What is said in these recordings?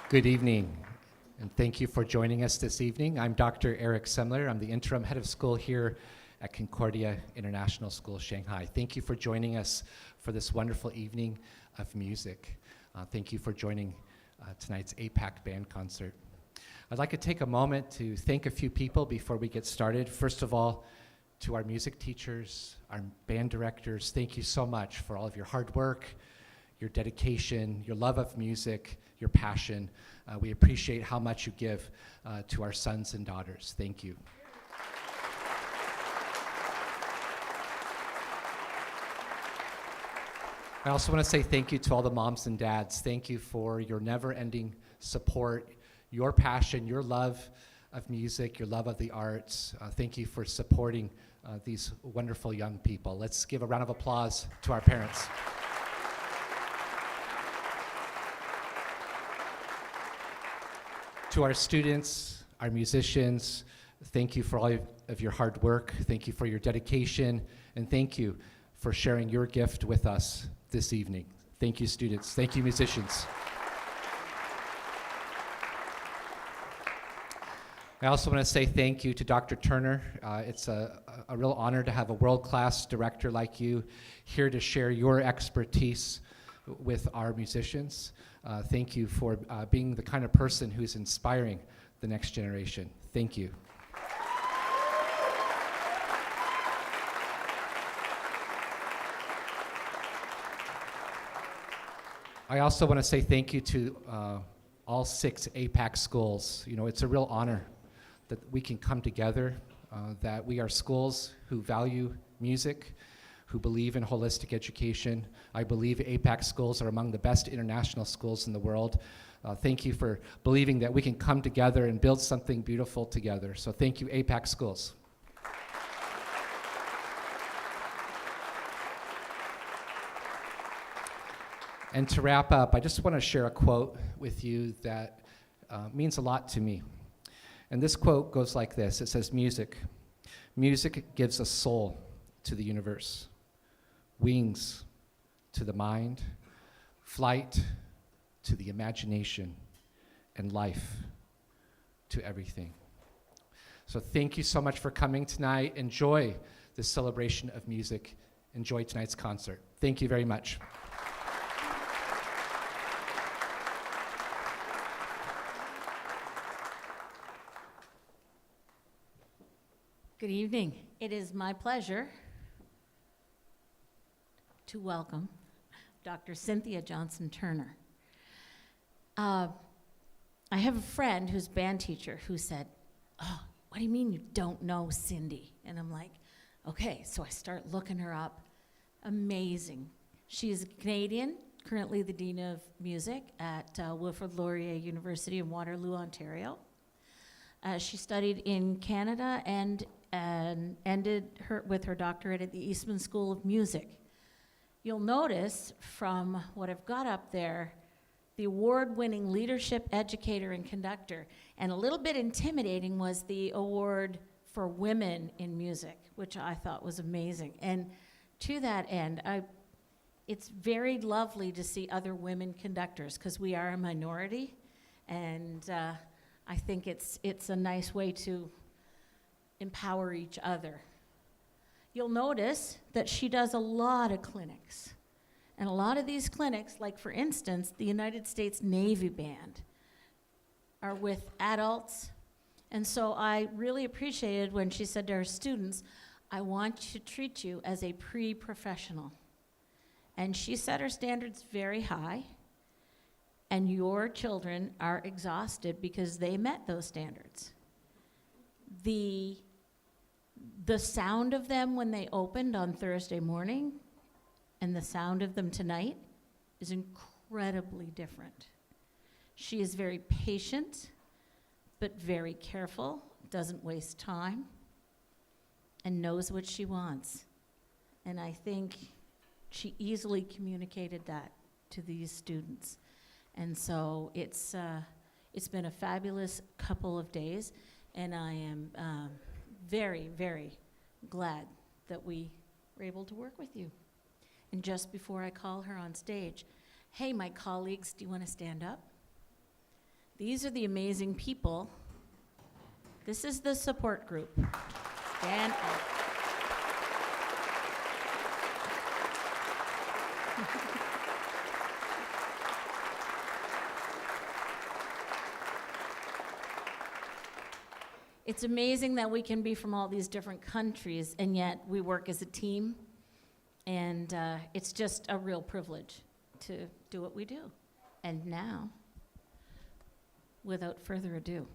Good evening, and thank you for joining us this evening. I'm Dr. Eric Semler. I'm the interim head of school here at Concordia International School, Shanghai. Thank you for joining us for this wonderful evening of music. Thank you for joining tonight's APAC band concert. I'd like to take a moment to thank a few people before we get started. First of all, to our music teachers, our band directors, thank you so much for all of your hard work, your dedication, your love of music, your passion. We appreciate how much you give to our sons and daughters. Thank you. I also want to say thank you to all the moms and dads. Thank you for your never-ending support, your passion, your love of music, your love of the arts. Thank you for supporting these wonderful young people. Let's give a round of applause to our parents. To our students, our musicians, thank you for all of your hard work. Thank you for your dedication, and thank you for sharing your gift with us this evening. Thank you, students. Thank you, musicians. I also want to say thank you to Dr. Turner. It's a real honor to have a world-class director like you here to share your expertise with our musicians. Thank you for being the kind of person who's inspiring the next generation. Thank you. I also want to say thank you to all 6 APAC schools. You know, it's a real honor that we can come together, that we are schools who value music, who believe in holistic education. I believe APAC schools are among the best international schools in the world. Thank you for believing that we can come together and build something beautiful together. So thank you, APAC schools. And to wrap up, I just want to share a quote with you that means a lot to me. And this quote goes like this. It says, music gives a soul to the universe, wings to the mind, flight to the imagination, and life to everything. So thank you so much for coming tonight. Enjoy this celebration of music. Enjoy tonight's concert. Thank you very much. Good evening. It is my pleasure to welcome Dr. Cynthia Johnson Turner. I have a friend who's band teacher who said, "Oh, what do you mean you don't know Cindy?" And I'm like, okay, so I start looking her up. Amazing. She is Canadian, currently the Dean of Music at Wilfrid Laurier University in Waterloo, Ontario. She studied in Canada and ended with her doctorate at the Eastman School of Music. You'll notice from what I've got up there, the award-winning leadership educator and conductor, and a little bit intimidating was the award for women in music, which I thought was amazing. And to that end, it's very lovely to see other women conductors, because we are a minority, and I think it's a nice way to empower each other. You'll notice that she does a lot of clinics. And a lot of these clinics, like for instance, the United States Navy Band, are with adults. And so I really appreciated when she said to her students, "I want to treat you as a pre-professional." And she set her standards very high. And your children are exhausted because they met those standards. The sound of them when they opened on Thursday morning and the sound of them tonight is incredibly different. She is very patient, but very careful, doesn't waste time, and knows what she wants. And I think she easily communicated that to these students. And so it's been a fabulous couple of days, and I am very, very glad that we were able to work with you. And just before I call her on stage, hey, my colleagues, do you want to stand up? These are the amazing people. This is the support group. Stand up. It's amazing that we can be from all these different countries, and yet we work as a team, and it's just a real privilege to do what we do. And now, without further ado,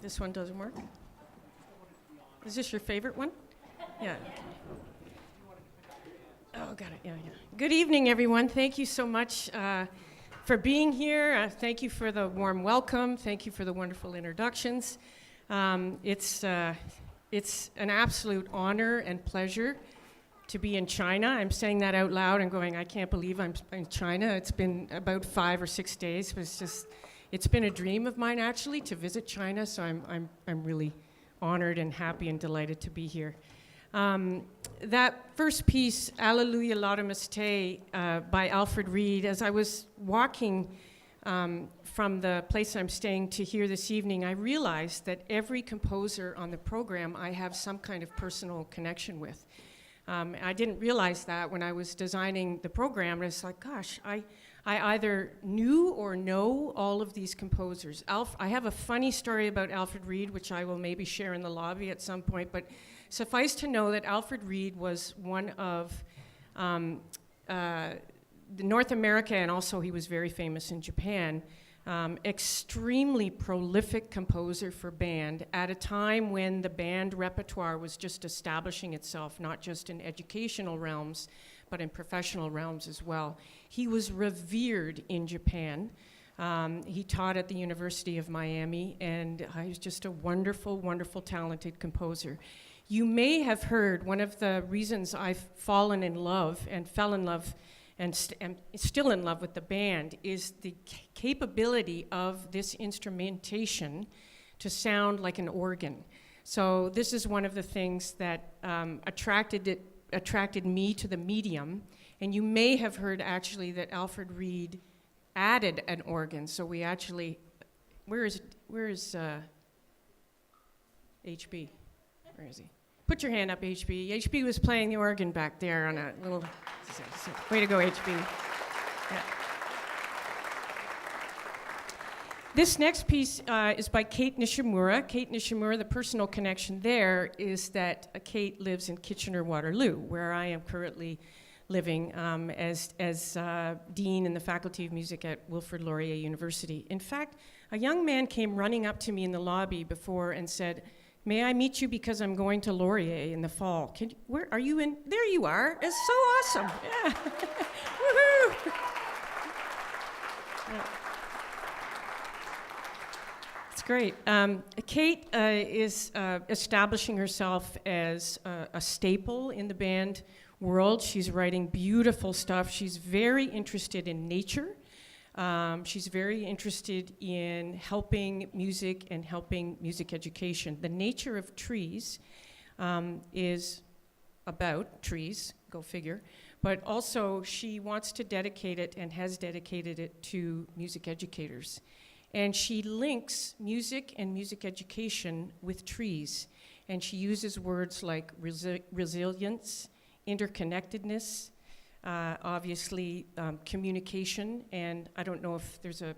This one doesn't work. Is this your favorite one? Yeah. Oh, got it. Yeah, yeah. Good evening, everyone. Thank you so much for being here. Thank you for the warm welcome. Thank you for the wonderful introductions. It's an absolute honor and pleasure to be in China. I'm saying that out loud and going, I can't believe I'm in China. It's been about 5 or 6 days, but it's been a dream of mine actually to visit China. So I'm really honored and happy and delighted to be here. That first piece, Alleluia Laudamus Te, by Alfred Reed, as I was walking from the place I'm staying to here this evening, I realized that every composer on the program I have some kind of personal connection with. I didn't realize that when I was designing the program. It's like, gosh, I either knew or know all of these composers. I have a funny story about Alfred Reed, which I will maybe share in the lobby at some point, but suffice to know that Alfred Reed was one of the North America, and also he was very famous in Japan, extremely prolific composer for band at a time when the band repertoire was just establishing itself, not just in educational realms, but in professional realms as well. He was revered in Japan. He taught at the University of Miami, and he was just a wonderful, wonderful, talented composer. You may have heard one of the reasons I've fallen in love and fell in love and still in love with the band is the capability of this instrumentation to sound like an organ. So this is one of the things that attracted me to the medium. And you may have heard actually that Alfred Reed added an organ. So we actually, where is HB? Where is he? Put your hand up, HB. HB was playing the organ back there on a little, way to go, HB. Yeah. This next piece is by Kate Nishimura. Kate Nishimura, the personal connection there is that Kate lives in Kitchener-Waterloo, where I am currently living as dean in the Faculty of Music at Wilfrid Laurier University. In fact, a young man came running up to me in the lobby before and said, "May I meet you because I'm going to Laurier in the fall." Where are you in? There you are. It's so awesome. Yeah. Woohoo! Yeah. It's great. Kate is establishing herself as a staple in the band world. She's writing beautiful stuff. She's very interested in nature. She's very interested in helping music and helping music education. The Nature of Trees is about trees, go figure, but also she wants to dedicate it and has dedicated it to music educators. And she links music and music education with trees. And she uses words like resilience, interconnectedness, obviously communication, and I don't know if there's a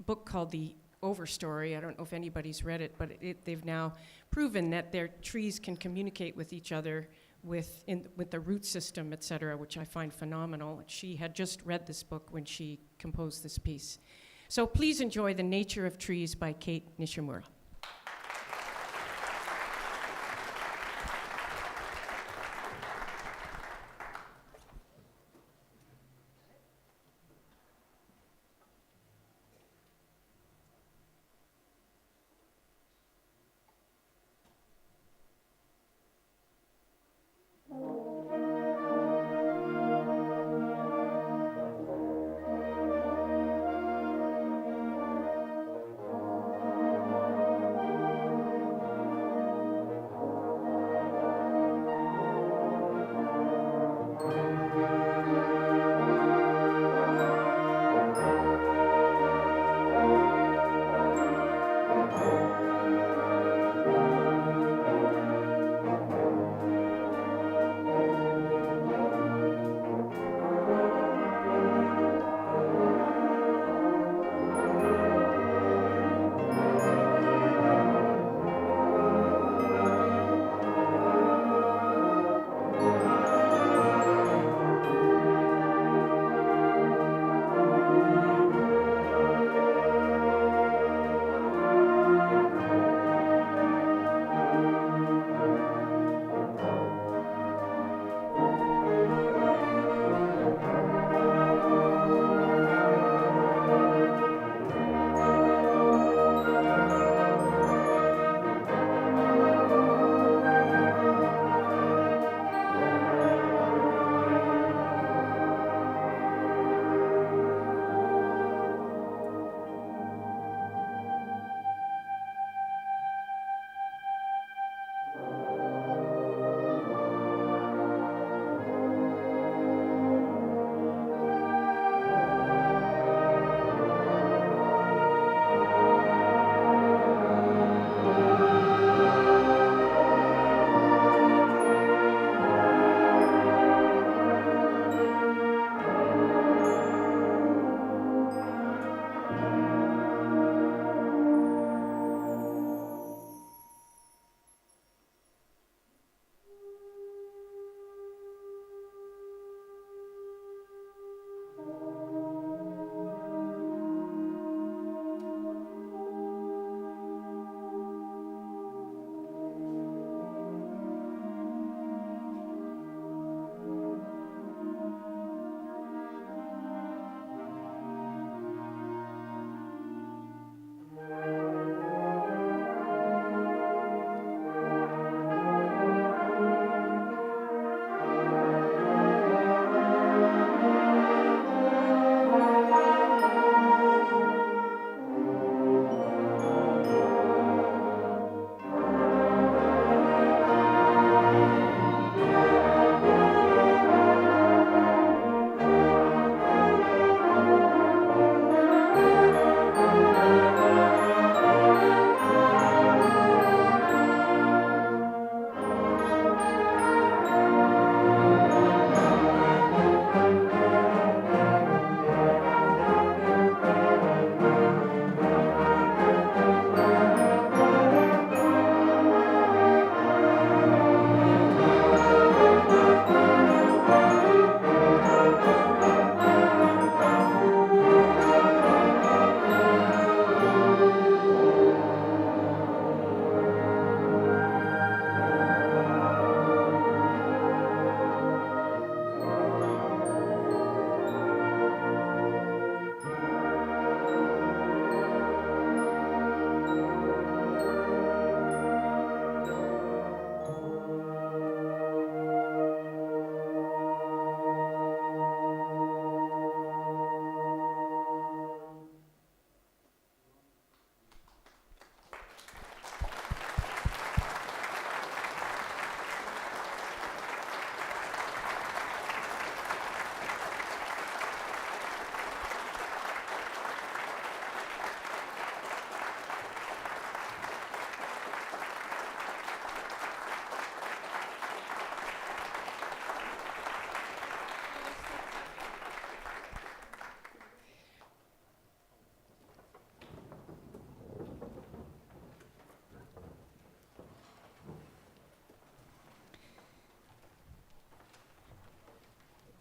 book called The Overstory. I don't know if anybody's read it, but they've now proven that their trees can communicate with each other with the root system, et cetera, which I find phenomenal. She had just read this book when she composed this piece. So please enjoy The Nature of Trees by Kate Nishimura.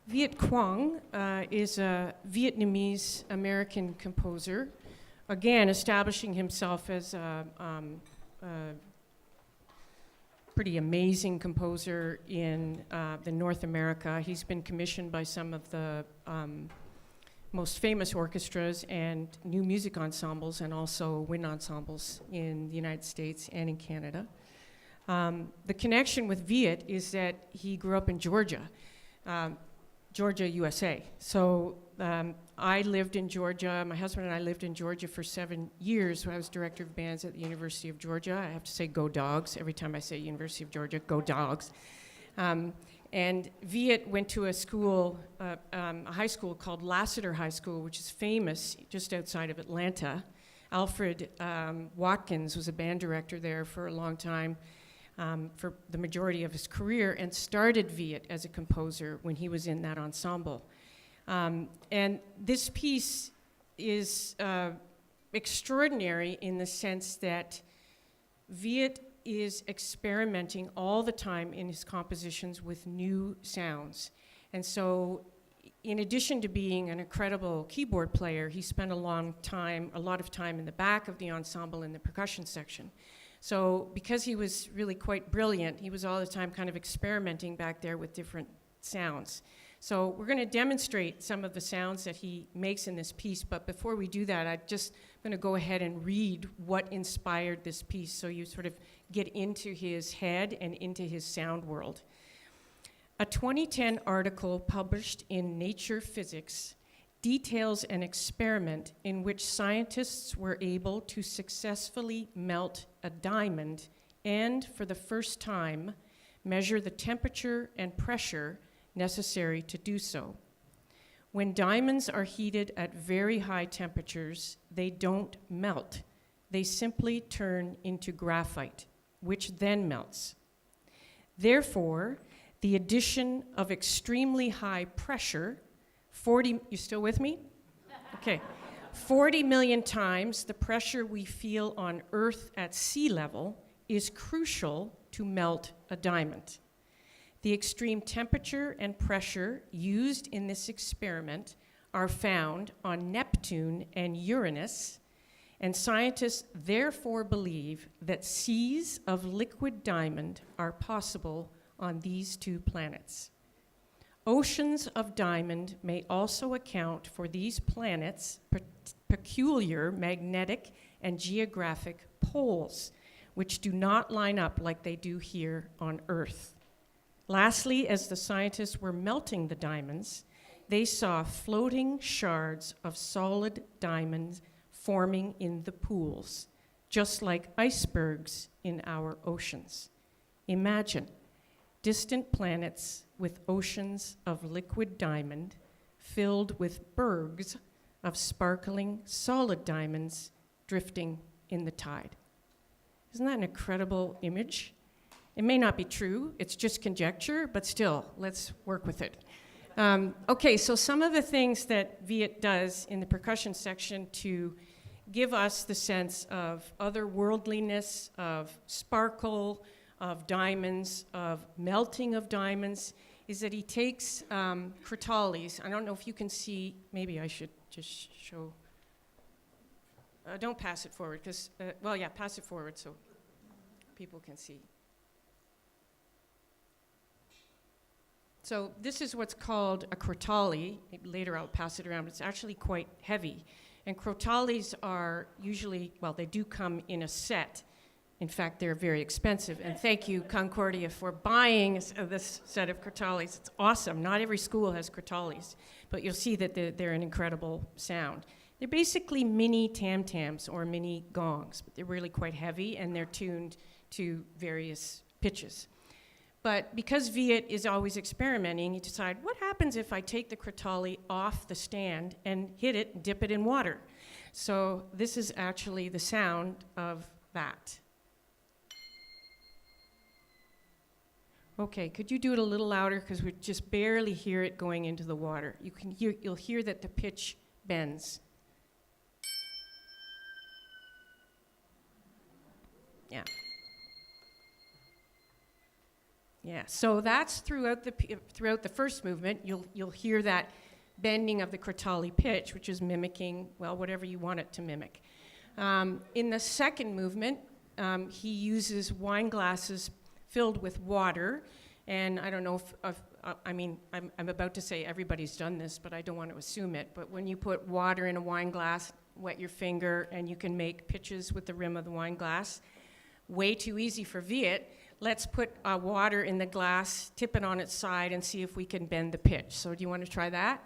Viet Quang is a Vietnamese American composer, again establishing himself as a pretty amazing composer in the North America. He's been commissioned by some of the most famous orchestras and new music ensembles, and also wind ensembles in the United States and in Canada. The connection with Viet is that he grew up in Georgia, Georgia, USA. So I lived in Georgia. My husband and I lived in Georgia for 7 years when I was director of bands at the University of Georgia. I have to say go Dogs every time I say University of Georgia, go Dogs. And Viet went to a school, a high school called Lassiter High School, which is famous just outside of Atlanta. Alfred Watkins was a band director there for a long time, for the majority of his career, and started Viet as a composer when he was in that ensemble. And this piece is extraordinary in the sense that Viet is experimenting all the time in his compositions with new sounds. And so, in addition to being an incredible keyboard player, he spent a lot of time in the back of the ensemble in the percussion section. So because he was really quite brilliant, he was all the time kind of experimenting back there with different sounds. So we're going to demonstrate some of the sounds that he makes in this piece, but before we do that, I'm just going to go ahead and read what inspired this piece so you sort of get into his head and into his sound world. A 2010 article published in Nature Physics details an experiment in which scientists were able to successfully melt a diamond and, for the first time, measure the temperature and pressure necessary to do so. When diamonds are heated at very high temperatures, they don't melt. They simply turn into graphite, which then melts. Therefore, the addition of extremely high pressure, you still with me? Okay. 40 million times the pressure we feel on Earth at sea level is crucial to melt a diamond. The extreme temperature and pressure used in this experiment are found on Neptune and Uranus, and scientists therefore believe that seas of liquid diamond are possible on these two planets. Oceans of diamond may also account for these planets' peculiar magnetic and geographic poles, which do not line up like they do here on Earth. Lastly, as the scientists were melting the diamonds, they saw floating shards of solid diamonds forming in the pools, just like icebergs in our oceans. Imagine distant planets with oceans of liquid diamond filled with bergs of sparkling solid diamonds drifting in the tide. Isn't that an incredible image? It may not be true, it's just conjecture, but still, let's work with it. Okay, so some of the things that Viet does in the percussion section to give us the sense of otherworldliness, of sparkle, of diamonds, of melting of diamonds, is that he takes crotales. I don't know if you can see, maybe I should just show. Don't pass it forward, because, pass it forward so people can see. So this is what's called a crotale. Later I'll pass it around, but it's actually quite heavy. And crotales are usually, they do come in a set. In fact, they're very expensive. And thank you, Concordia, for buying this set of crotales. It's awesome. Not every school has crotales, but you'll see that they're an incredible sound. They're basically mini tam-tams or mini gongs, but they're really quite heavy, and they're tuned to various pitches. But because Viet is always experimenting, he decided, what happens if I take the crotale off the stand and hit it and dip it in water? So this is actually the sound of that. Okay, could you do it a little louder, because we just barely hear it going into the water. You'll hear that the pitch bends. Yeah. Yeah, so that's throughout the first movement. You'll hear that bending of the crotali pitch, which is mimicking, well, whatever you want it to mimic. In the second movement, he uses wine glasses filled with water, and I don't know I'm about to say everybody's done this, but I don't want to assume it, but when you put water in a wine glass, wet your finger, and you can make pitches with the rim of the wine glass. Way too easy for Viet. Let's put water in the glass, tip it on its side, and see if we can bend the pitch. So do you want to try that?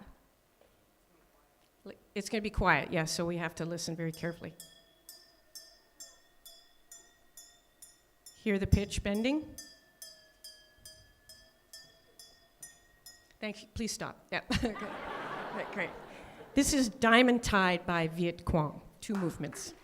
It's going to be quiet, yeah, so we have to listen very carefully. Hear the pitch bending? Thank you. Please stop. Yeah. Right, great. This is Diamond Tide by Viet Quang. 2 movements.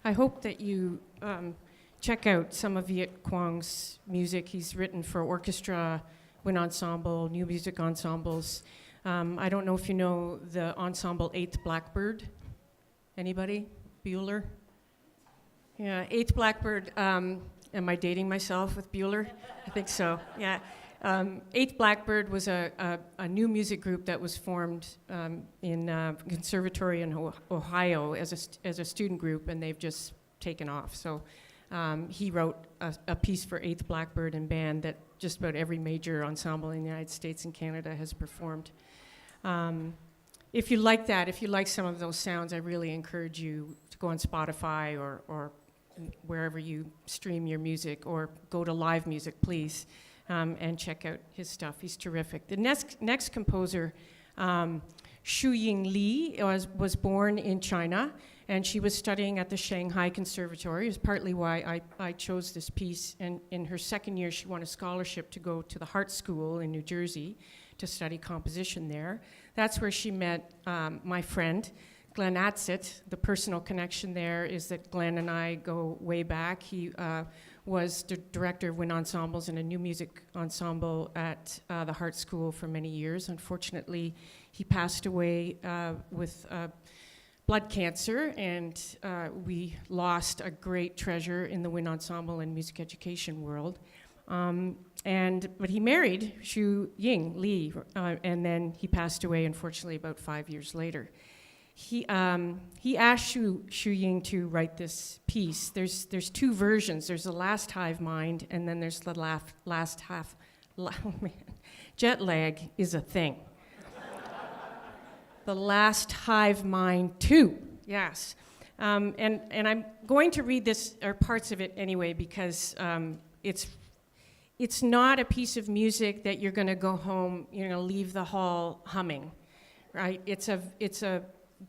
I hope that you check out some of Viet Quang's music. He's written for orchestra, wind ensemble, new music ensembles. I don't know if you know the ensemble Eighth Blackbird. Anybody? Bueller? Yeah, Eighth Blackbird. Am I dating myself with Bueller? I think so, yeah. Eighth Blackbird was a new music group that was formed in Conservatory in Ohio as a student group, and they've just taken off. So he wrote a piece for Eighth Blackbird and band that just about every major ensemble in the United States and Canada has performed. If you like that, if you like some of those sounds, I really encourage you to go on Spotify or wherever you stream your music, or go to Live Music, please, and check out his stuff. He's terrific. The next composer, Xu Ying Li, was born in China, and she was studying at the Shanghai Conservatory. It was partly why I chose this piece. And in her second year, she won a scholarship to go to the Hart School in New Jersey to study composition there. That's where she met my friend, Glenn Atzett. The personal connection there is that Glenn and I go way back. He was the director of wind ensembles and a new music ensemble at the Hart School for many years. Unfortunately, he passed away with blood cancer, and we lost a great treasure in the wind ensemble and music education world. But he married Xu Ying Li, and then he passed away, unfortunately, about 5 years later. He asked Xu Ying to write this piece. There's two versions. There's the last hive mind, and then there's the last half. Oh man, jet lag is a thing. The last hive mind 2, yes. And I'm going to read this, or parts of it anyway, because it's not a piece of music that you're going to go home, leave the hall humming, right? It's a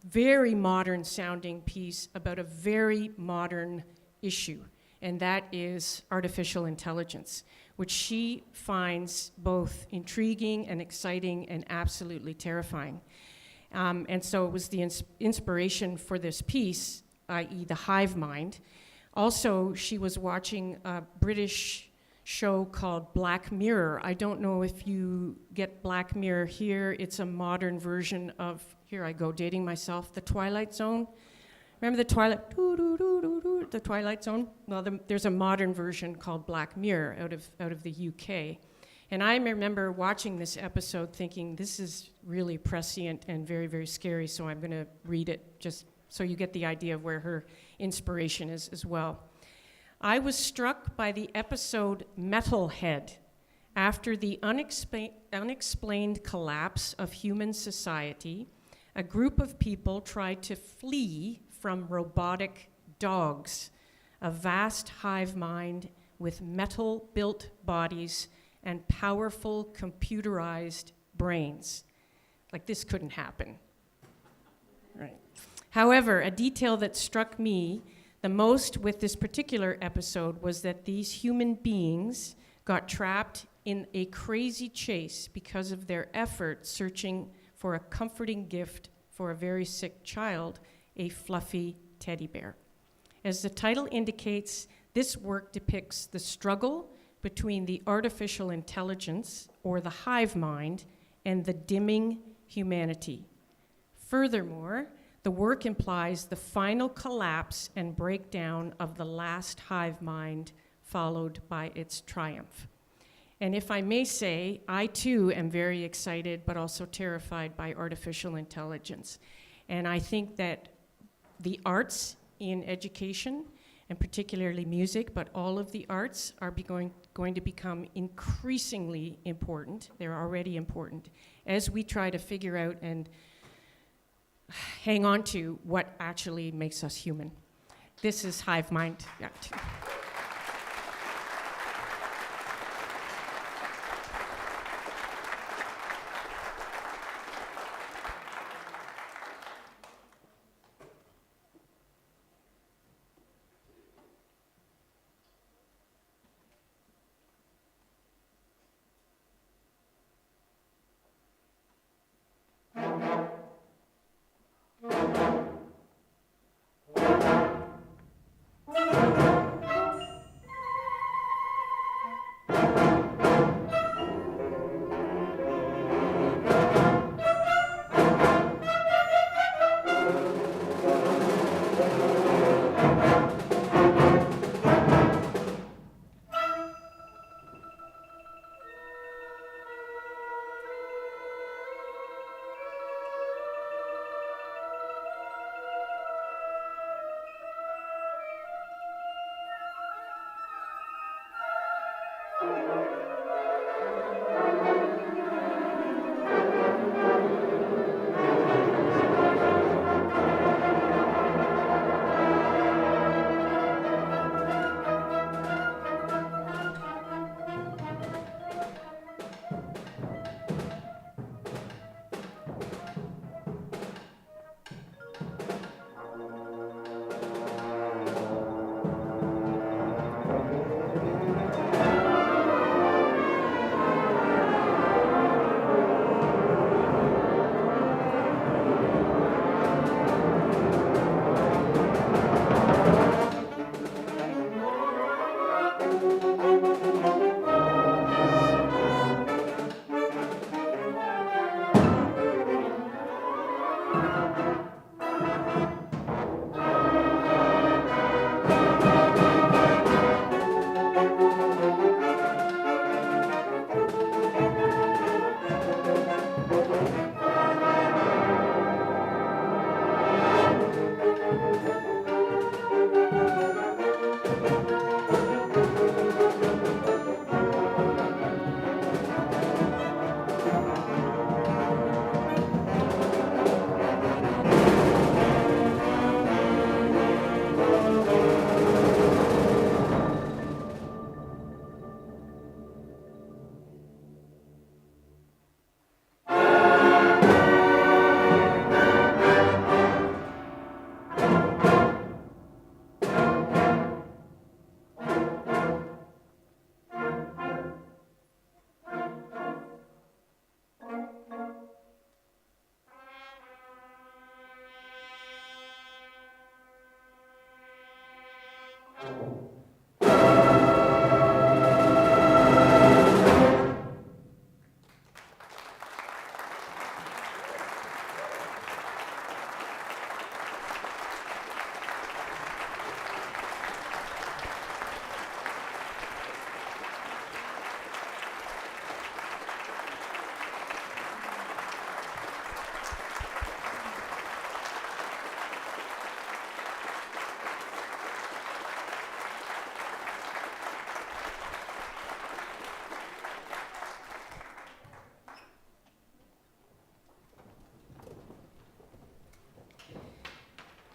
very modern sounding piece about a very modern issue, and that is artificial intelligence, which she finds both intriguing and exciting and absolutely terrifying. And so it was the inspiration for this piece, i.e. the hive mind. Also, she was watching a British show called Black Mirror. I don't know if you get Black Mirror here. It's a modern version of, here I go, dating myself, The Twilight Zone. Remember the Twilight Zone? Well, there's a modern version called Black Mirror out of the UK. And I remember watching this episode thinking, this is really prescient and very, very scary, so I'm going to read it just so you get the idea of where her inspiration is as well. I was struck by the episode Metalhead. After the unexplained collapse of human society, a group of people tried to flee from robotic dogs, a vast hive mind with metal-built bodies and powerful computerized brains. Like, this couldn't happen. Right. However, a detail that struck me the most with this particular episode was that these human beings got trapped in a crazy chase because of their effort searching for a comforting gift for a very sick child, a fluffy teddy bear. As the title indicates, this work depicts the struggle between the artificial intelligence, or the hive mind, and the dimming humanity. Furthermore, the work implies the final collapse and breakdown of the last hive mind, followed by its triumph. And if I may say, I too am very excited but also terrified by artificial intelligence. And I think that the arts in education, and particularly music, but all of the arts are going to become increasingly important. They're already important as we try to figure out and hang on to what actually makes us human. This is Hive Mind. Yeah.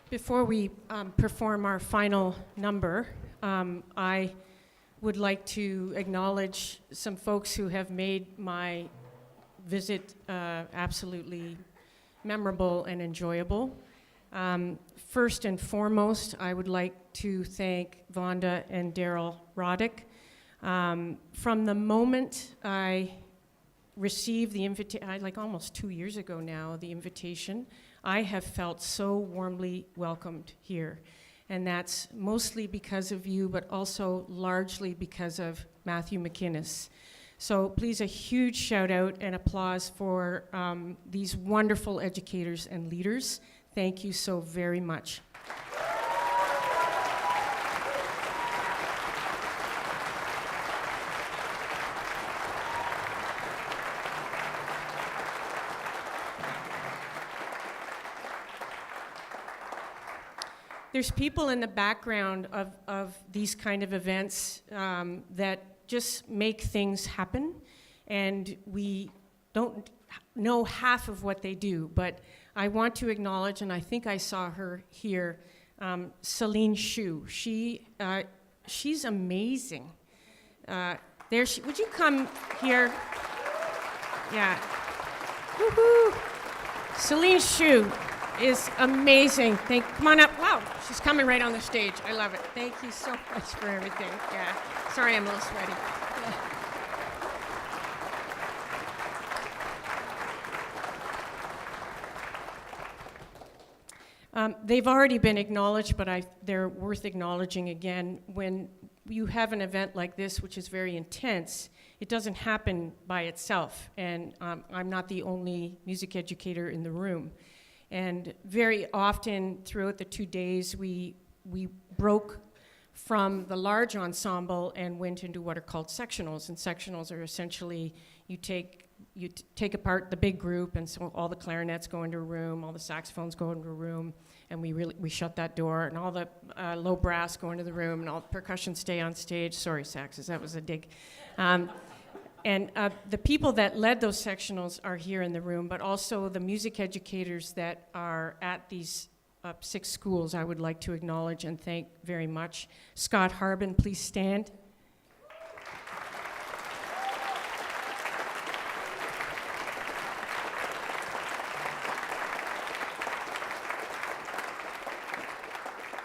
Before we perform our final number, I would like to acknowledge some folks who have made my visit absolutely memorable and enjoyable. First and foremost, I would like to thank Vonda and Daryl Roddick. From the moment I received the invitation, like almost 2 years ago now, the invitation, I have felt so warmly welcomed here. And that's mostly because of you, but also largely because of Matthew McInnes. So please, a huge shout out and applause for these wonderful educators and leaders. Thank you so very much. There's people in the background of these kind of events that just make things happen, and we don't know half of what they do, but I want to acknowledge, and I think I saw her here, Celine Shu. She's amazing. Would you come here? Yeah. Woohoo! Celine Shu is amazing. Come on up. Wow, she's coming right on the stage. I love it. Thank you so much for everything. Yeah. Sorry, I'm a little sweaty. They've already been acknowledged, but they're worth acknowledging again. When you have an event like this, which is very intense, it doesn't happen by itself. And I'm not the only music educator in the room. And very often throughout the 2 days, we broke from the large ensemble and went into what are called sectionals. And sectionals are essentially, you take apart the big group, and so all the clarinets go into a room, all the saxophones go into a room, and we shut that door, and all the low brass go into the room, and all the percussion stay on stage. Sorry, saxes, that was a dig. And the people that led those sectionals are here in the room, but also the music educators that are at these 6 schools I would like to acknowledge and thank very much. Scott Harbin, please stand.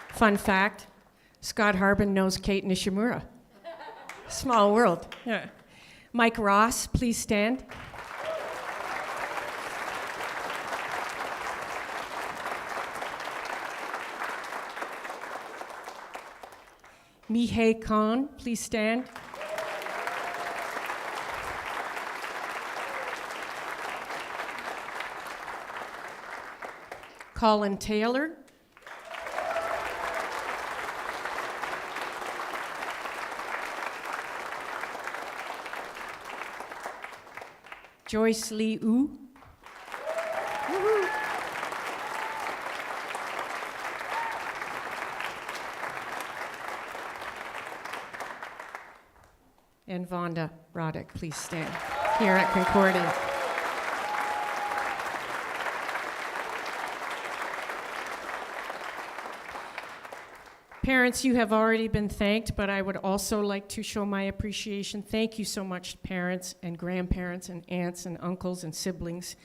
Fun fact, Scott Harbin knows Kate Nishimura. Small world, yeah. Mike Ross, please stand. Mihai Khan, please stand. Colin Taylor. Joyce Lee Wu. Woo-hoo. And Vonda Roddick, please stand here at Concordia. Parents, you have already been thanked, but I would also like to show my appreciation. Thank you so much, parents and grandparents and aunts and uncles and siblings,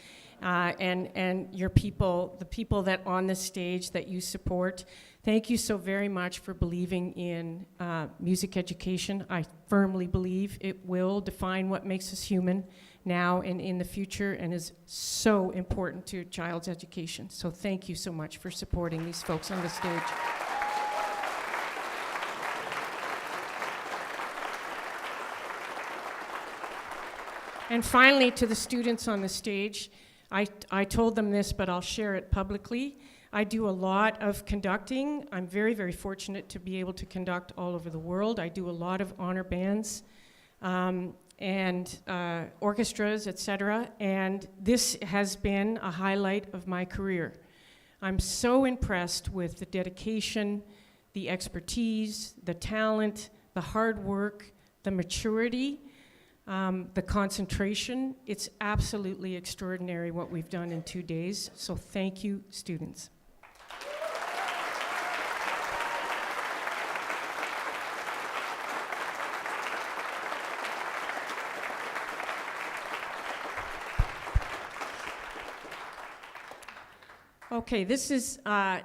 and your people, the people that on this stage that you support. Thank you so very much for believing in music education. I firmly believe it will define what makes us human now and in the future, and is so important to a child's education. So thank you so much for supporting these folks on the stage. And finally, to the students on the stage, I told them this, but I'll share it publicly. I do a lot of conducting. I'm very, very fortunate to be able to conduct all over the world. I do a lot of honor bands and orchestras, etc. And this has been a highlight of my career. I'm so impressed with the dedication, the expertise, the talent, the hard work, the maturity, the concentration. It's absolutely extraordinary what we've done in 2 days. So thank you, students. Okay, this is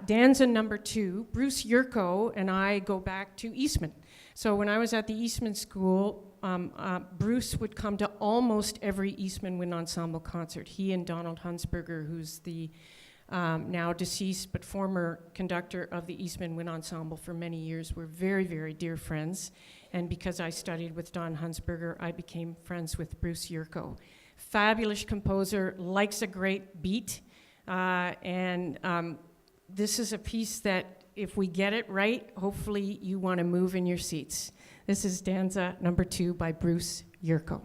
Danza number 2. Bruce Yurko and I go back to Eastman. So when I was at the Eastman School, Bruce would come to almost every Eastman Wind Ensemble concert. He and Donald Hunsberger, who's the now deceased but former conductor of the Eastman Wind Ensemble for many years, were very, very dear friends. And because I studied with Don Hunsberger, I became friends with Bruce Yurko. Fabulous composer, likes a great beat. This is a piece that, if we get it right, hopefully you want to move in your seats. This is Danza number 2 by Bruce Yurko.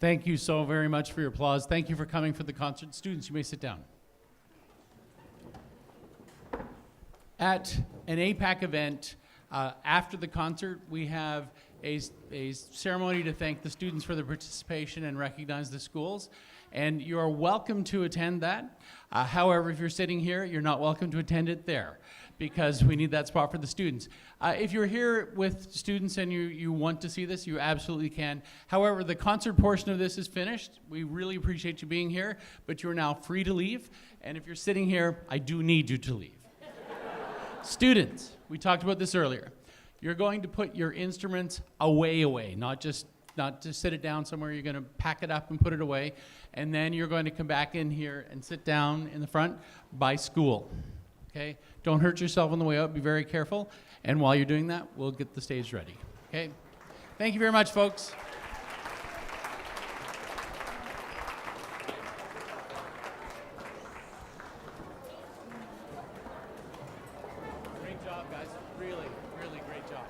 Thank you so very much for your applause. Thank you for coming for the concert. Students, you may sit down. At an APAC event, after the concert, we have a ceremony to thank the students for their participation and recognize the schools. And you are welcome to attend that. However, if you're sitting here, you're not welcome to attend it there, because we need that spot for the students. If you're here with students and you want to see this, you absolutely can. However, the concert portion of this is finished. We really appreciate you being here, but you're now free to leave. And if you're sitting here, I do need you to leave. Students, we talked about this earlier. You're going to put your instruments away, not just sit it down somewhere. You're going to pack it up and put it away. And then you're going to come back in here and sit down in the front by school. Okay? Don't hurt yourself on the way out. Be very careful. And while you're doing that, we'll get the stage ready. Okay? Thank you very much, folks. Great job, guys. Really, really great job.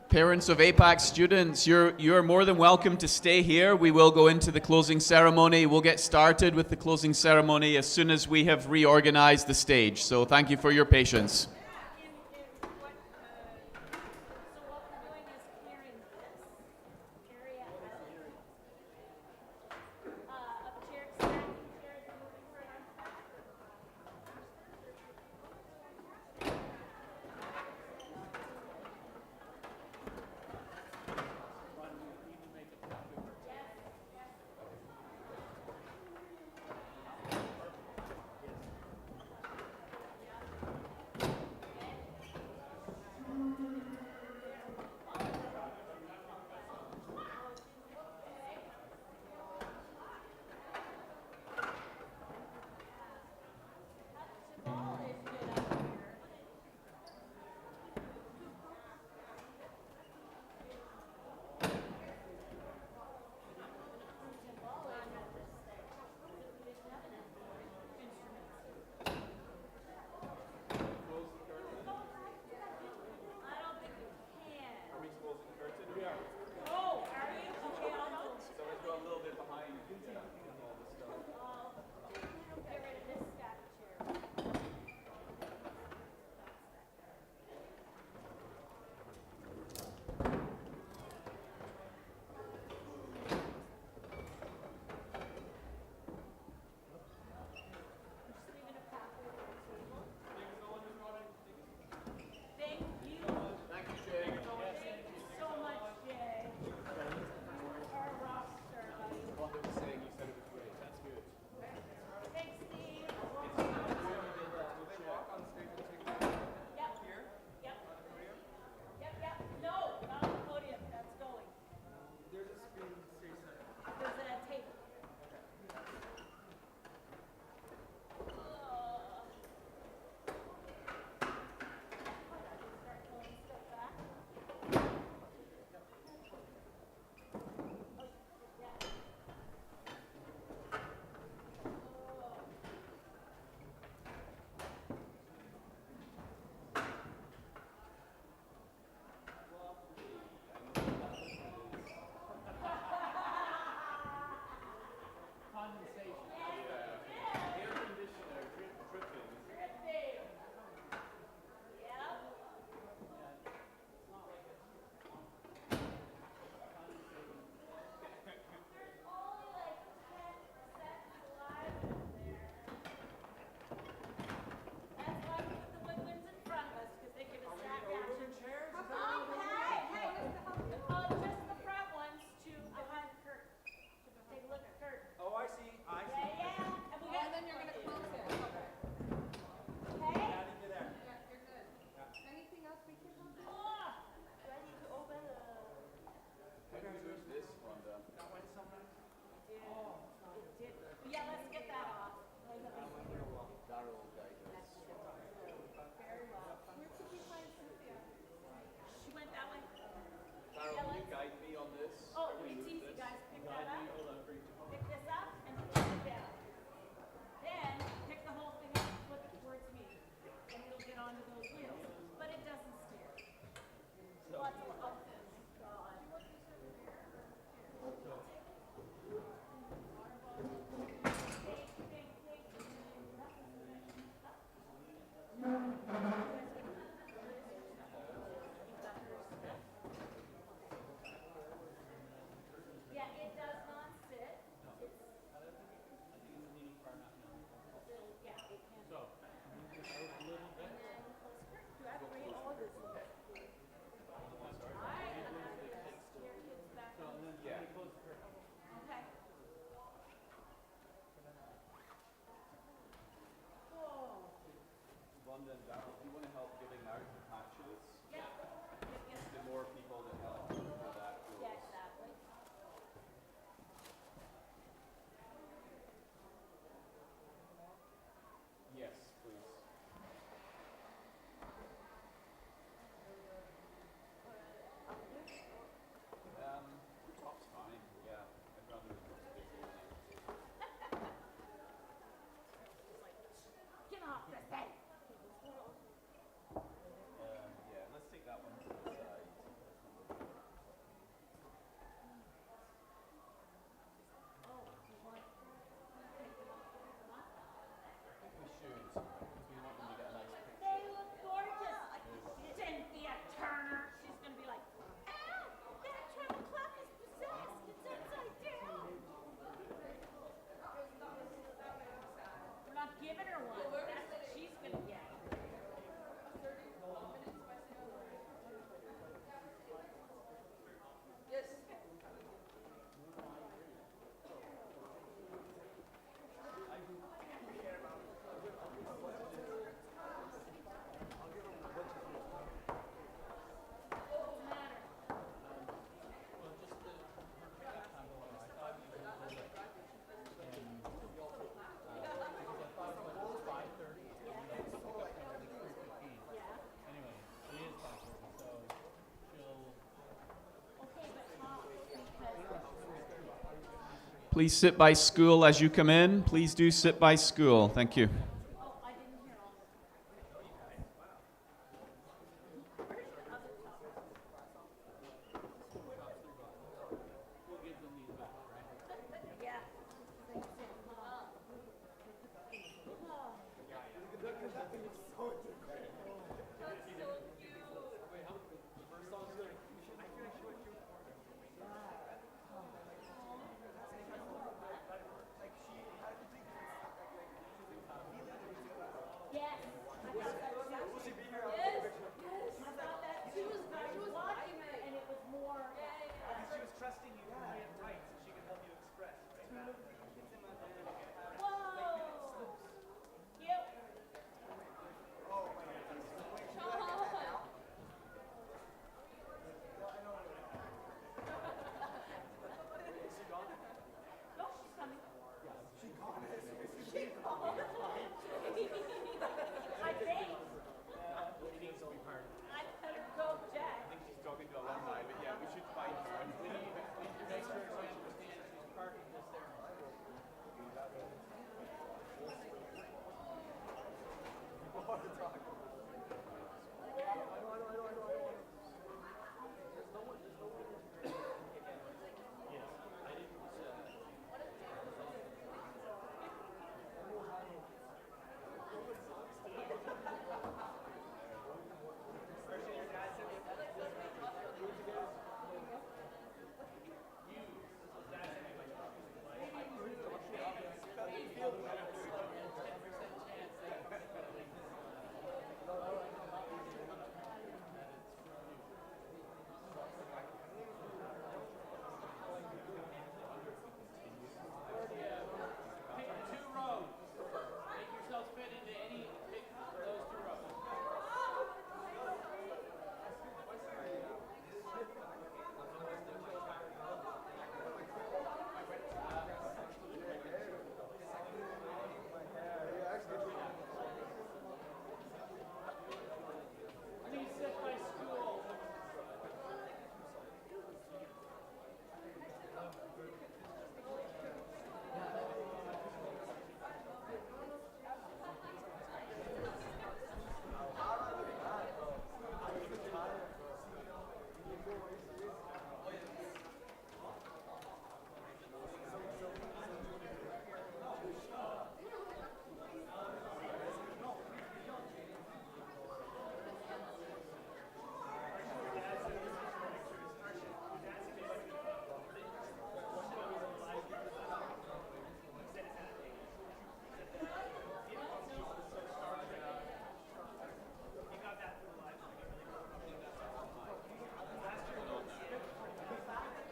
Parents of APAC students, you're more than welcome to stay here. We will go into the closing ceremony. We'll get started with the closing ceremony as soon as we have reorganized the stage. So thank you for your patience. Please sit by school as you come in. Please do sit by school. Thank you.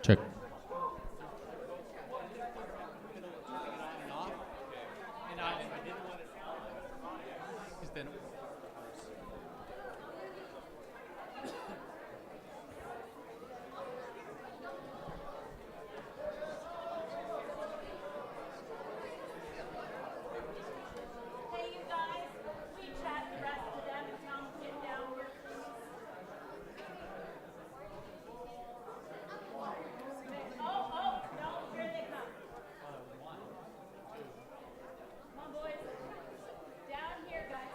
Check. Hey, you guys, we chat the rest of them and tell them to get down here. Oh, no, here they come. Come on, boys. Down here, guys.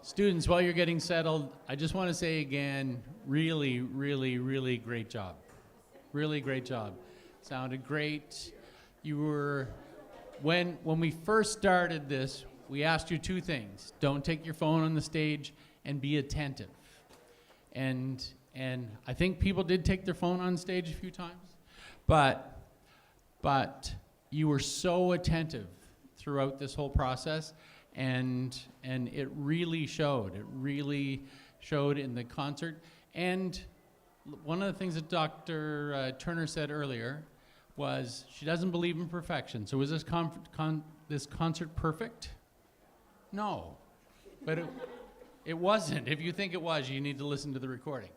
Students, while you're getting settled, I just want to say again, really, really, really great job. Really great job. Sounded great. You were, when we first started this, we asked you two things. Don't take your phone on the stage and be attentive. And I think people did take their phone on stage a few times, but you were so attentive throughout this whole process, and it really showed. It really showed in the concert. And one of the things that Dr. Turner said earlier was she doesn't believe in perfection. So was this this concert perfect? No, but it wasn't. If you think it was, you need to listen to the recording.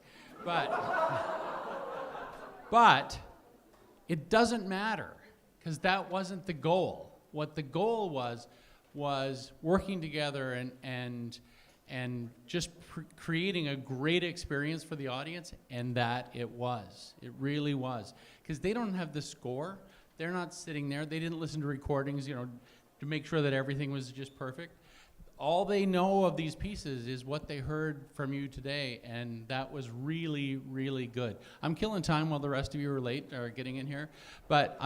But it doesn't matter, because that wasn't the goal. What the goal was working together and just creating a great experience for the audience, and that it was. It really was. Because they don't have the score. They're not sitting there. They didn't listen to recordings, you know, to make sure that everything was just perfect. All they know of these pieces is what they heard from you today, and that was really, really good. I'm killing time while the rest of you are late or getting in here, but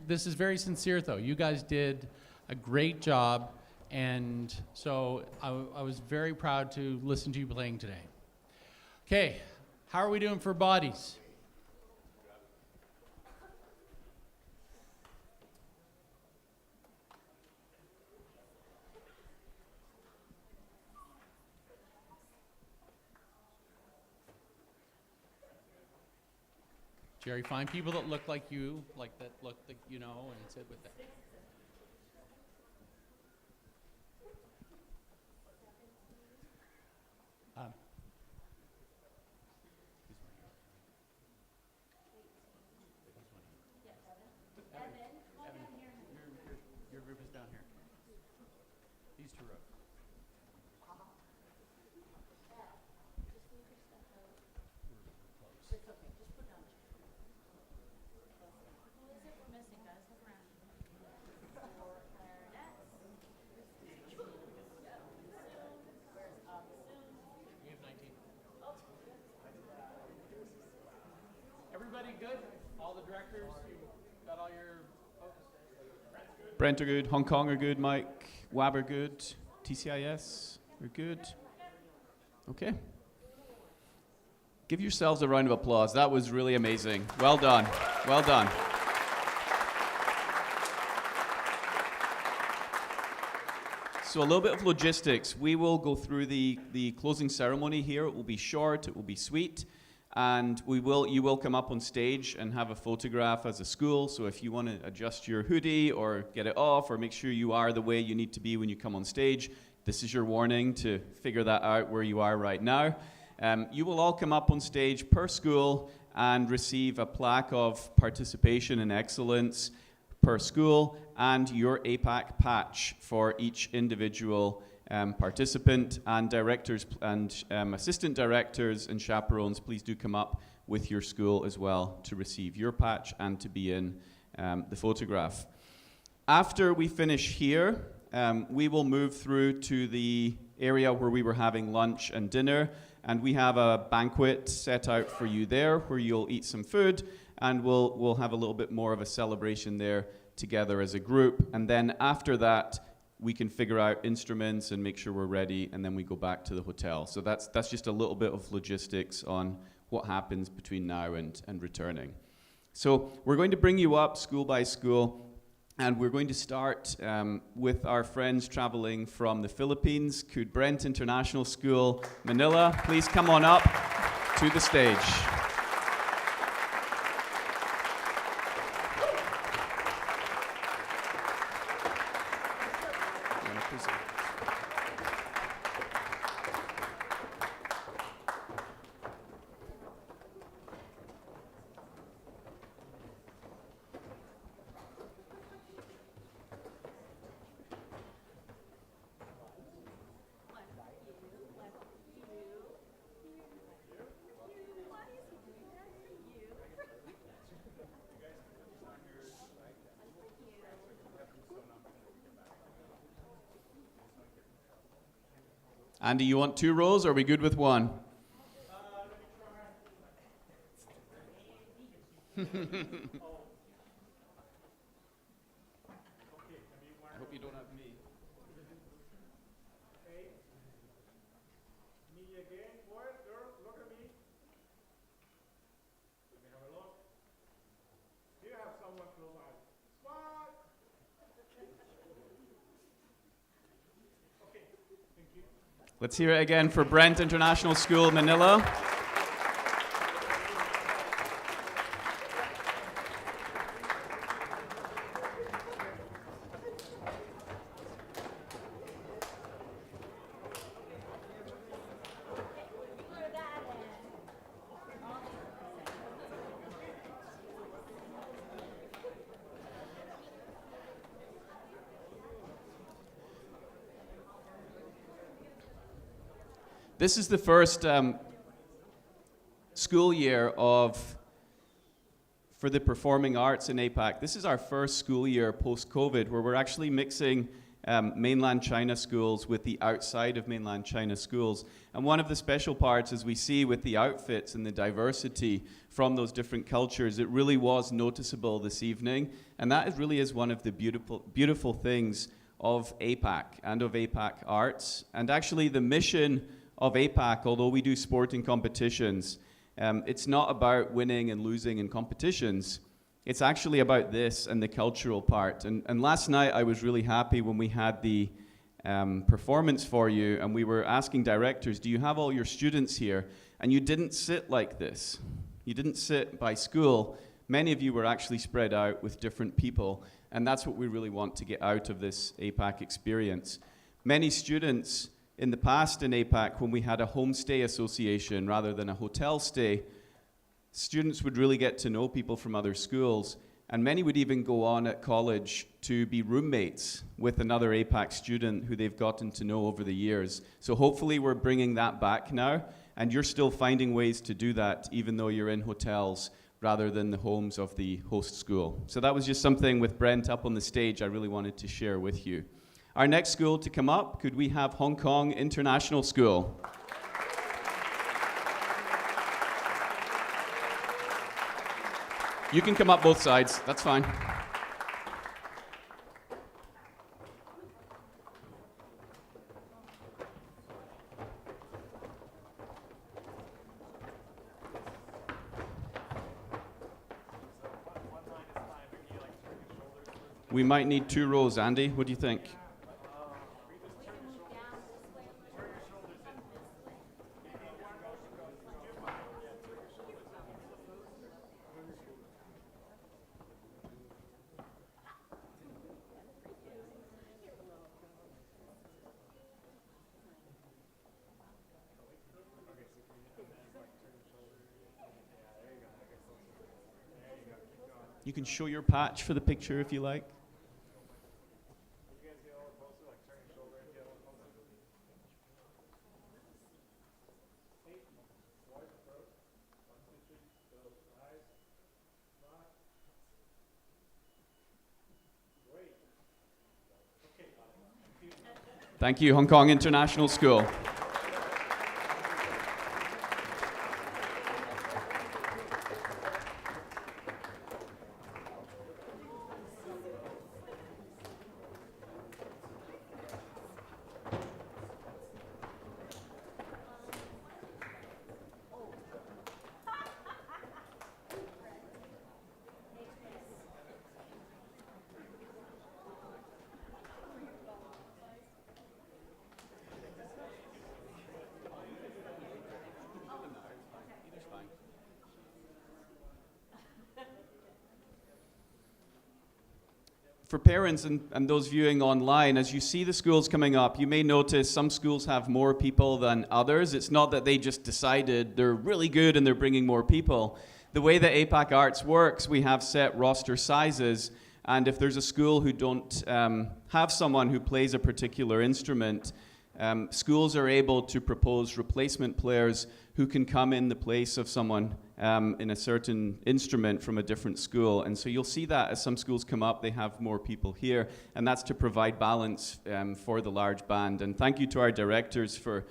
this is very sincere, though. You guys did a great job. And so I was very proud to listen to you playing today. Okay, how are we doing for bodies? Jerry, find people that look like you, like that look like you know, and sit with them. Your group is down here. These two rows. We have 19. Everybody good? All the directors? You got all your folks? Brent are good, Hong Kong are good, Mike, WAB are good, TCIS are good. Okay. Give yourselves a round of applause. That was really amazing. Well done. Well done. So a little bit of logistics. We will go through the closing ceremony here. It will be short, it will be sweet, and you will come up on stage and have a photograph as a school. So if you want to adjust your hoodie or get it off or make sure you are the way you need to be when you come on stage, this is your warning to figure that out where you are right now. You will all come up on stage per school and receive a plaque of participation and excellence per school and your APAC patch for each individual participant, and directors and assistant directors and chaperones, please do come up with your school as well to receive your patch and to be in the photograph. After we finish here, we will move through to the area where we were having lunch and dinner, and we have a banquet set out for you there where you'll eat some food, and we'll have a little bit more of a celebration there together as a group. And then after that, we can figure out instruments and make sure we're ready, and then we go back to the hotel. So that's just a little bit of logistics on what happens between now and returning. So we're going to bring you up school by school, and we're going to start with our friends traveling from the Philippines. Could Brent International School, Manila, please come on up to the stage. Andy, you want 2 rows, or are we good with 1? I hope you don't have me. Okay. Me again. Boys, girls, look at me. Let me have a look. Do you have someone close eyes? Smile. Okay, thank you. Let's hear it again for Brent International School, Manila. This is the first school year for the performing arts in APAC. This is our first school year post-COVID where we're actually mixing mainland China schools with the outside of mainland China schools. And one of the special parts, as we see with the outfits and the diversity from those different cultures, it really was noticeable this evening. And that really is one of the beautiful things of APAC and of APAC arts. And actually the mission of APAC, although we do sporting competitions, it's not about winning and losing in competitions. It's actually about this and the cultural part. And last night I was really happy when we had the performance for you and we were asking directors, do you have all your students here? And you didn't sit like this. You didn't sit by school. Many of you were actually spread out with different people, and that's what we really want to get out of this APAC experience. Many students in the past in APAC, when we had a homestay association rather than a hotel stay, students would really get to know people from other schools, and many would even go on at college to be roommates with another APAC student who they've gotten to know over the years. So hopefully we're bringing that back now, and you're still finding ways to do that even though you're in hotels rather than the homes of the host school. So that was just something with Brent up on the stage I really wanted to share with you. Our next school to come up, could we have Hong Kong International School? You can come up both sides, that's fine. We might need 2 rows, Andy. What do you think? You can show your patch for the picture if you like. Thank you, Hong Kong International School. For parents and those viewing online, as you see the schools coming up, you may notice some schools have more people than others. It's not that they just decided they're really good and they're bringing more people. The way that APAC Arts works, we have set roster sizes, and if there's a school who don't have someone who plays a particular instrument, schools are able to propose replacement players who can come in the place of someone in a certain instrument from a different school. And so you'll see that as some schools come up, they have more people here, and that's to provide balance for the large band. And thank you to our directors for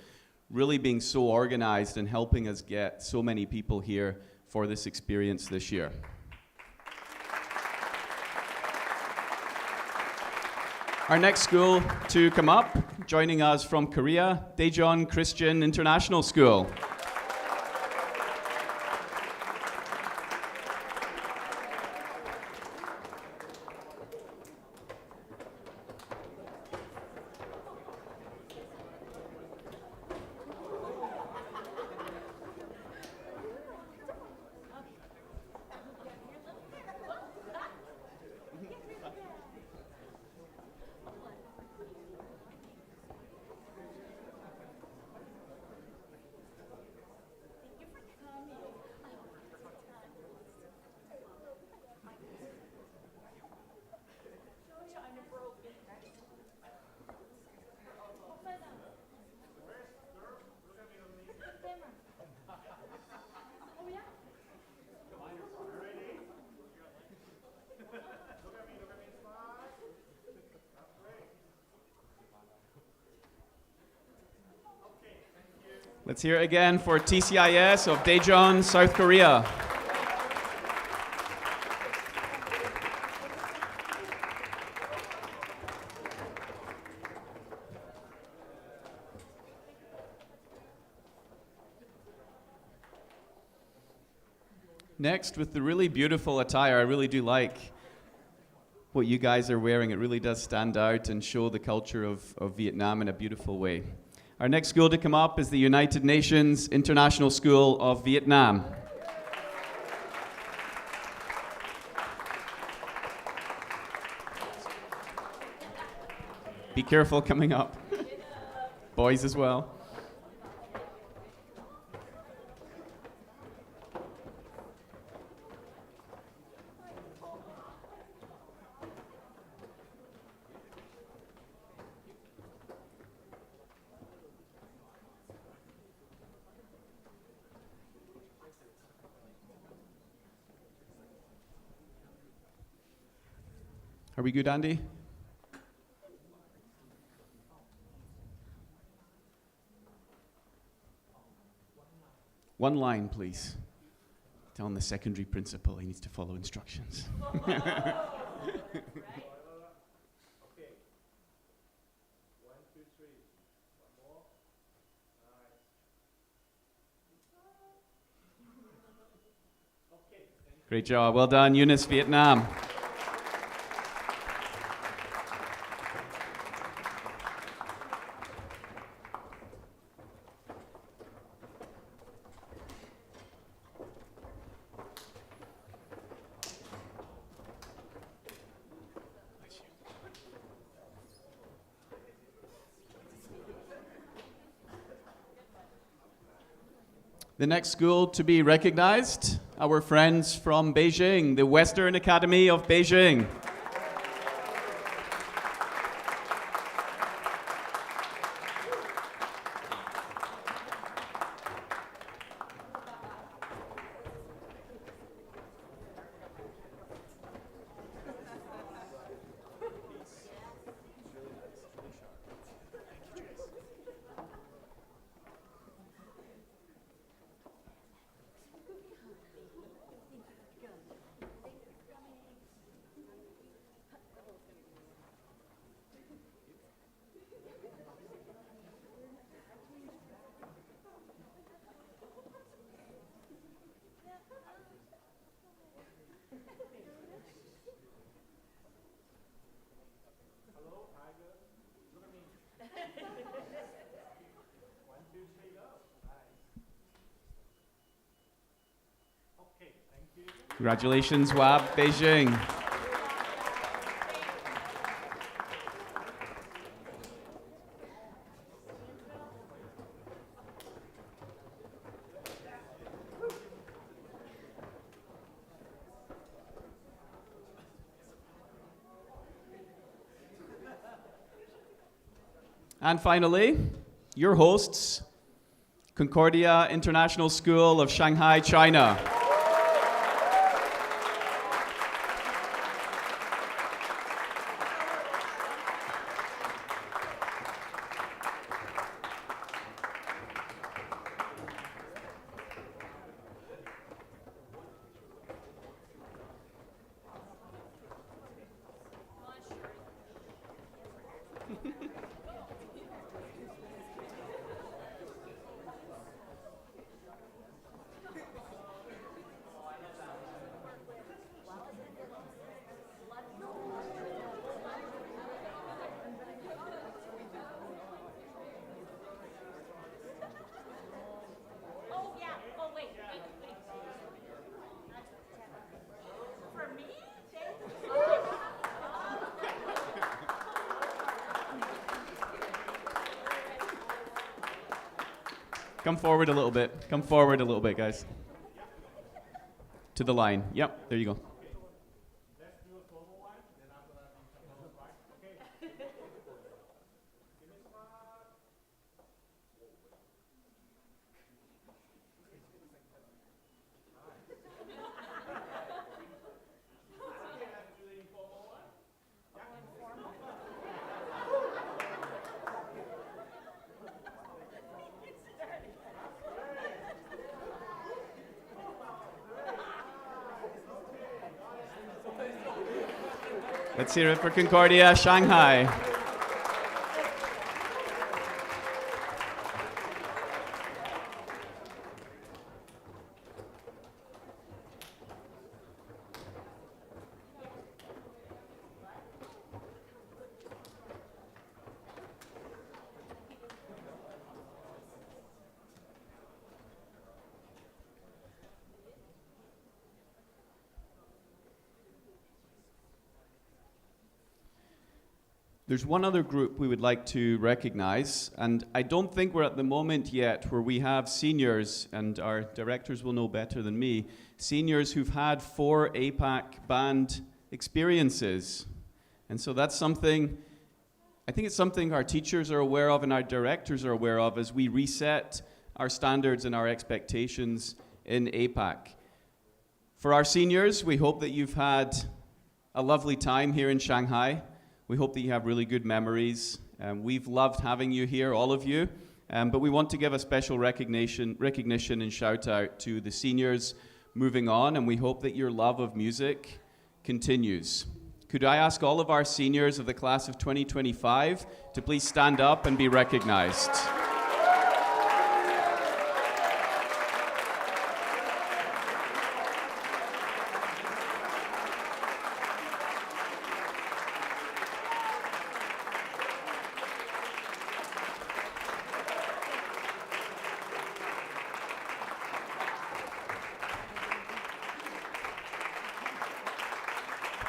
really being so organized and helping us get so many people here for this experience this year. Our next school to come up, joining us from Korea, Daejeon Christian International School. Let's hear it again for TCIS of Daejeon, South Korea. Next, with the really beautiful attire, I really do like what you guys are wearing. It really does stand out and show the culture of Vietnam in a beautiful way. Our next school to come up is the United Nations International School of Vietnam. Be careful coming up. Boys as well. Are we good, Andy? One line, please. Telling the secondary principal he needs to follow instructions. Okay. 1, 2, 3. One more. Nice. Okay. Great job. Well done, Eunice, Vietnam. The next school to be recognized, our friends from Beijing, the Western Academy of Beijing. Hello, Tiger. Look at me. 1, 2, 3, go. Nice. Okay, thank you. Congratulations, WAB Beijing. And finally, your hosts, Concordia International School of Shanghai, China. Come forward a little bit. Come forward a little bit, guys. To the line. Yep, there you go. Let's do a formal one, then after that we can go back. Okay. Give me a smile. Let's do the informal one. Let's hear it for Concordia, Shanghai. There's one other group we would like to recognize, and I don't think we're at the moment yet where we have seniors, and our directors will know better than me, seniors who've had 4 APAC band experiences. And so that's something, I think it's something our teachers are aware of and our directors are aware of as we reset our standards and our expectations in APAC. For our seniors, we hope that you've had a lovely time here in Shanghai. We hope that you have really good memories. We've loved having you here, all of you. But we want to give a special recognition and shout out to the seniors moving on, and we hope that your love of music continues. Could I ask all of our seniors of the class of 2025 to please stand up and be recognized?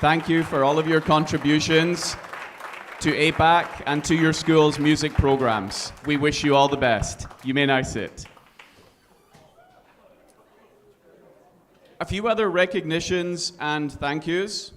Thank you for all of your contributions to APAC and to your school's music programs. We wish you all the best. You may now sit. A few other recognitions and thank yous.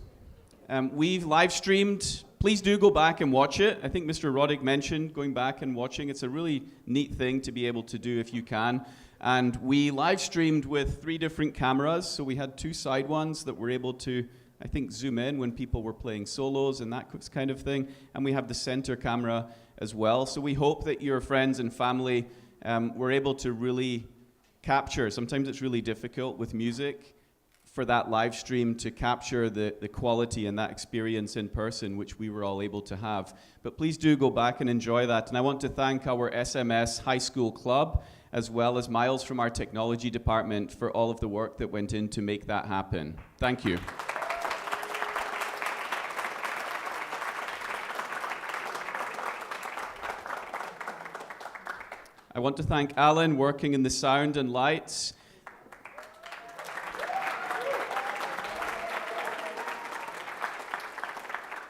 We've live streamed. Please do go back and watch it. I think Mr. Roddick mentioned going back and watching. It's a really neat thing to be able to do if you can. And we live streamed with 3 different cameras. So we had 2 side ones that were able to, I think, zoom in when people were playing solos and that kind of thing. And we have the center camera as well. So we hope that your friends and family were able to really capture. Sometimes it's really difficult with music for that live stream to capture the quality and that experience in person, which we were all able to have. But please do go back and enjoy that. And I want to thank our SMS High School Club, as well as Miles from our technology department for all of the work that went in to make that happen. Thank you. I want to thank Alan, working in the sound and lights.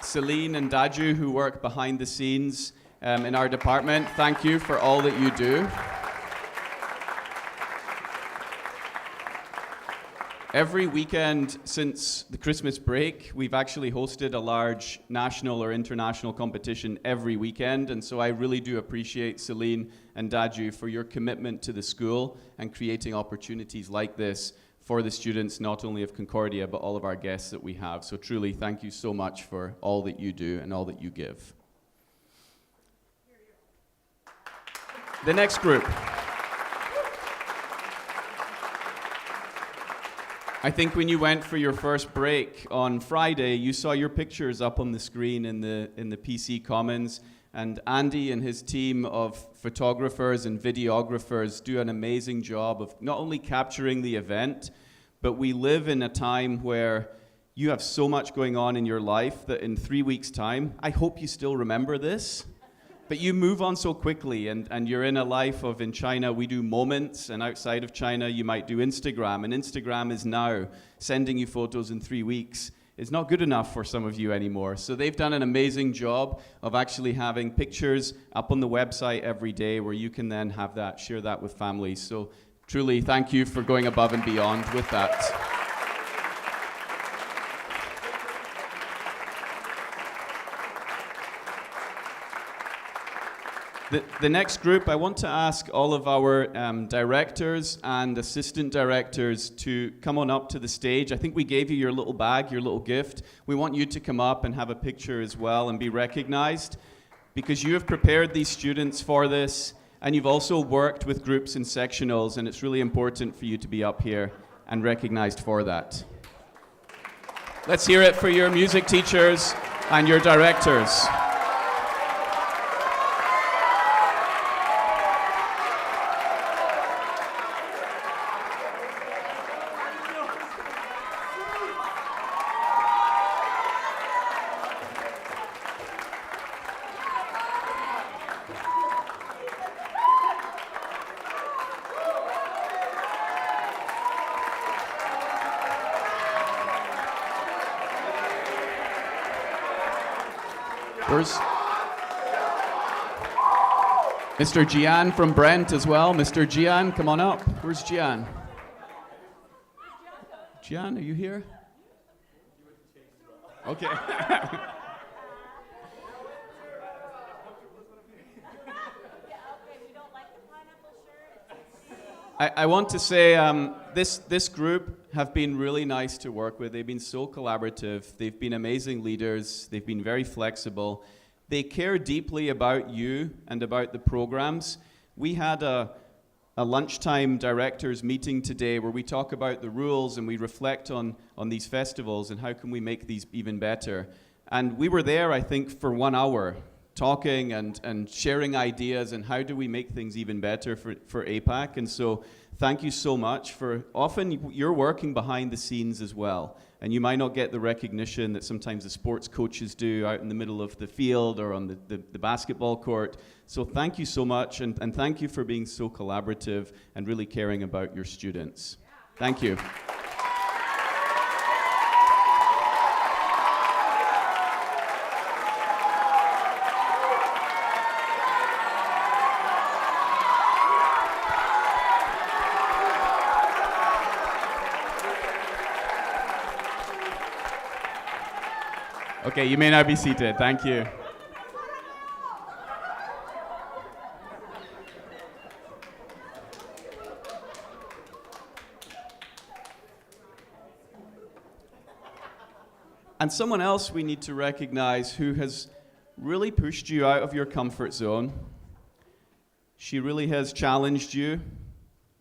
Celine and Daju, who work behind the scenes in our department. Thank you for all that you do. Every weekend since the Christmas break, we've actually hosted a large national or international competition every weekend, and so I really do appreciate Celine and Daju for your commitment to the school and creating opportunities like this for the students, not only of Concordia, but all of our guests that we have. So truly, thank you so much for all that you do and all that you give. The next group. I think when you went for your first break on Friday, you saw your pictures up on the screen in the PC Commons, and Andy and his team of photographers and videographers do an amazing job of not only capturing the event, but we live in a time where you have so much going on in your life that in 3 weeks' time, I hope you still remember this. But you move on so quickly, and you're in a life of, in China, we do moments, and outside of China, you might do Instagram, and Instagram is now sending you photos in 3 weeks. It's not good enough for some of you anymore. So they've done an amazing job of actually having pictures up on the website every day where you can then have that, share that with families. So truly, thank you for going above and beyond with that. The next group, I want to ask all of our directors and assistant directors to come on up to the stage. I think we gave you your little bag, your little gift. We want you to come up and have a picture as well and be recognized, because you have prepared these students for this, and you've also worked with groups and sectionals, and it's really important for you to be up here and recognized for that. Let's hear it for your music teachers and your directors. Where's Mr. Gian from Brent as well? Mr. Gian, come on up. Where's Gian? Gian, are you here? Okay. I want to say this group have been really nice to work with. They've been so collaborative. They've been amazing leaders. They've been very flexible. They care deeply about you and about the programs. We had a lunchtime directors meeting today where we talk about the rules and we reflect on these festivals and how can we make these even better. And we were there, I think, for 1 hour talking and sharing ideas and how do we make things even better for APAC. And so thank you so much for, often you're working behind the scenes as well. And you might not get the recognition that sometimes the sports coaches do out in the middle of the field or on the basketball court. So thank you so much, and thank you for being so collaborative and really caring about your students. Thank you. Okay, you may now be seated. Thank you. And someone else we need to recognize who has really pushed you out of your comfort zone. She really has challenged you,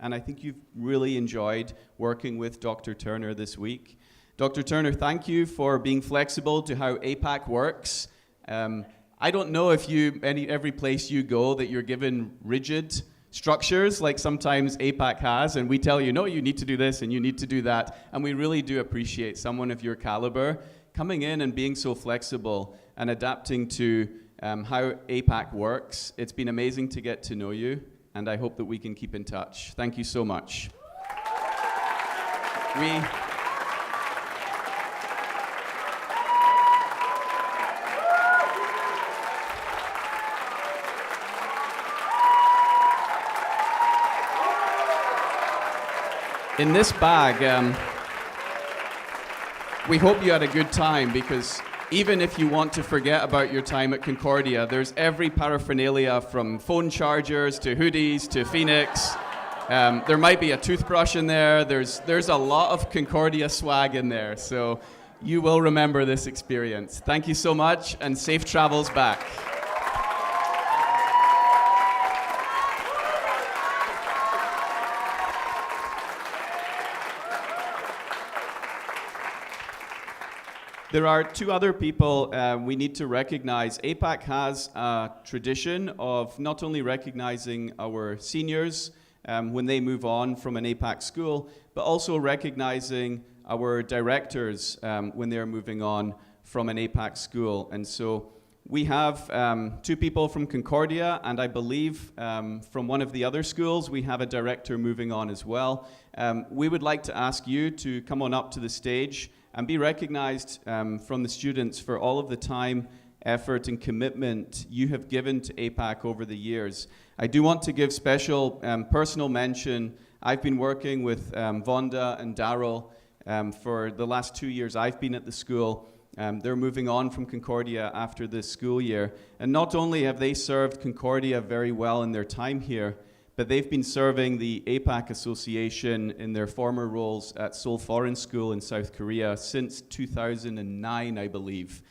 and I think you've really enjoyed working with Dr. Turner this week. Dr. Turner, thank you for being flexible to how APAC works. I don't know if every place you go that you're given rigid structures like sometimes APAC has, and we tell you, no, you need to do this and you need to do that. And we really do appreciate someone of your caliber coming in and being so flexible and adapting to how APAC works. It's been amazing to get to know you, and I hope that we can keep in touch. Thank you so much. In this bag, we hope you had a good time, because even if you want to forget about your time at Concordia, there's every paraphernalia from phone chargers to hoodies to Phoenix. There might be a toothbrush in there. There's a lot of Concordia swag in there, so you will remember this experience. Thank you so much, and safe travels back. There are two other people we need to recognize. APAC has a tradition of not only recognizing our seniors when they move on from an APAC school, but also recognizing our directors when they're moving on from an APAC school. And so we have two people from Concordia, and I believe from one of the other schools, we have a director moving on as well. We would like to ask you to come on up to the stage and be recognized from the students for all of the time, effort, and commitment you have given to APAC over the years. I do want to give special personal mention. I've been working with Vonda and Daryl for the last 2 years I've been at the school. They're moving on from Concordia after this school year. And not only have they served Concordia very well in their time here, but they've been serving the APAC Association in their former roles at Seoul Foreign School in South Korea since 2009, I believe,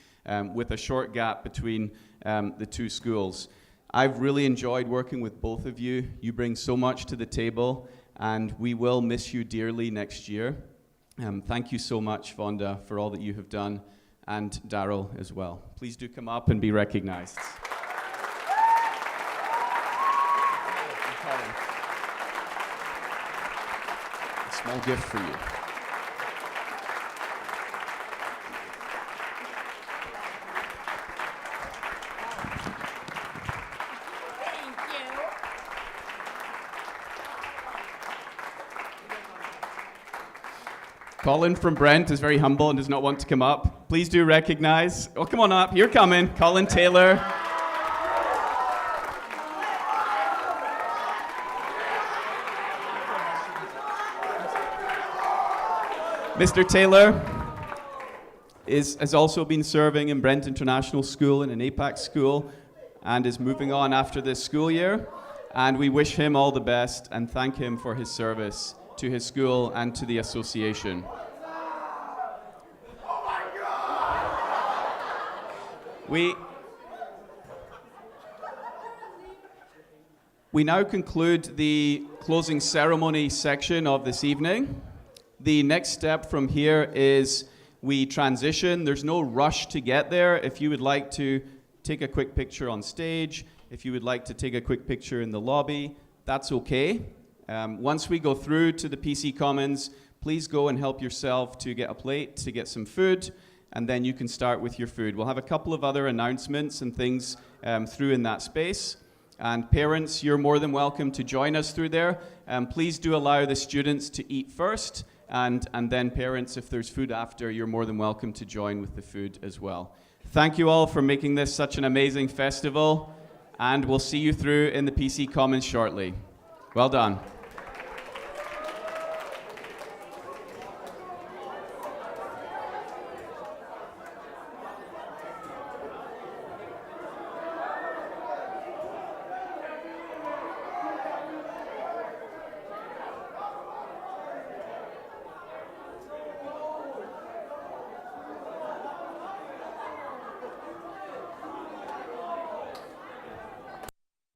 with a short gap between the two schools. I've really enjoyed working with both of you. You bring so much to the table, and we will miss you dearly next year. Thank you so much, Vonda, for all that you have done, and Daryl as well. Please do come up and be recognized. A small gift for you. Thank you. Colin from Brent is very humble and does not want to come up. Please do recognize. Oh, come on up. You're coming. Colin Taylor. Mr. Taylor has also been serving in Brent International School and an APAC school and is moving on after this school year. And we wish him all the best and thank him for his service to his school and to the association. We now conclude the closing ceremony section of this evening. The next step from here is we transition. There's no rush to get there. If you would like to take a quick picture on stage, if you would like to take a quick picture in the lobby, that's okay. Once we go through to the PC Commons, please go and help yourself to get a plate, to get some food, and then you can start with your food. We'll have a couple of other announcements and things through in that space. And parents, you're more than welcome to join us through there. Please do allow the students to eat first, and then parents, if there's food after, you're more than welcome to join with the food as well. Thank you all for making this such an amazing festival, and we'll see you through in the PC Commons shortly. Well done.